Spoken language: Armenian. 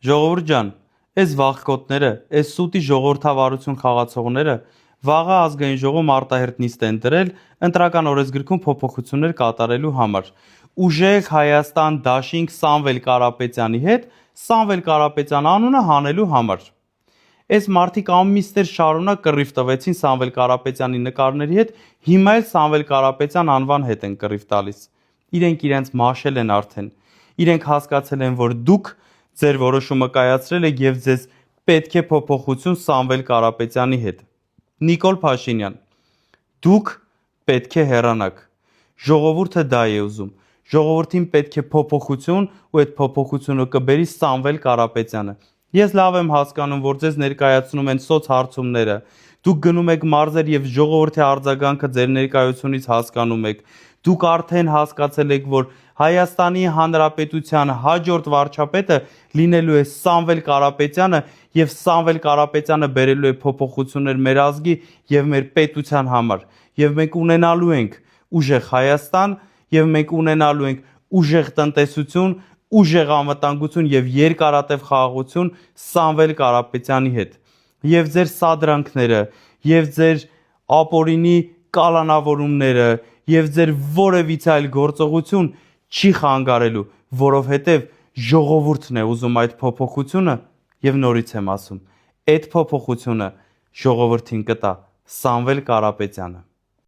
Ժողովուրդ ջան, այս վախկոտները, այս սուտի ժողովրդավարություն խաղացողները վաղը ազգային ժողովում արտահերտ նիստ են դրել ընտրական օրենսգրքում փոփոխություններ կատարելու համար։ Ուժեղ Հայաստան դաշինք Սամվել Կարապետյանի հետ Սամվել Կարապետյան անունը հանելու համար։ Այս մարդիկ ամիսներ շարունակ կռիվ տվեցին Սամվել Կարապետյանի նկարների հետ, հիմա էլ Սամվել Կարապետյան անվան հետ են կռիվ տալիս։ Իրենք իրենց մաշել են արդեն։ Իրենք հասկացել են, որ դուք ձեր որոշումը կայացրել եք եւ ձեզ պետք է փոփոխություն Սամվել Կարապետյանի հետ։ Նիկոլ Փաշինյան, դուք պետք է հեռանաք։ Ժողովուրդը դա է ուզում։ Ժողովրդին պետք է փոփոխություն ու այդ փոփոխությունը կբերի Սամվել Կարապետյանը։ Ես լավ եմ հասկանում, որ ձեզ ներկայացնում են սոցհարցումները։ Դուք գնում եք մարզեր եւ ժողովրդի արձագանքը ձեր ներկայությունից հասկանում եք։ Դուք արդեն հասկացել եք, որ Հայաստանի Հանրապետության հաջորդ վարչապետը լինելու է Սամվել Կարապետյանը եւ Սամվել Կարապետյանը բերելու է փոփոխություններ մեր ազգի եւ մեր պետության համար։ Եվ մենք ունենալու ենք ուժեղ Հայաստան եւ մենք ունենալու ենք ուժեղ տնտեսություն, ուժեղ անվտանգություն եւ երկարատև խաղաղություն Սամվել Կարապետյանի հետ։ Եվ ձեր սադրանքները, եւ ձեր ապօրինի կալանավորումները, եւ ձեր որևիցե այլ գործողություն չի խանգարելու, որովհետեւ ժողովուրդն է ուզում այդ փոփոխությունը եւ նորից եմ ասում, այդ փոփոխությունը ժողովրդին կտա Սամվել Կարապետյանը։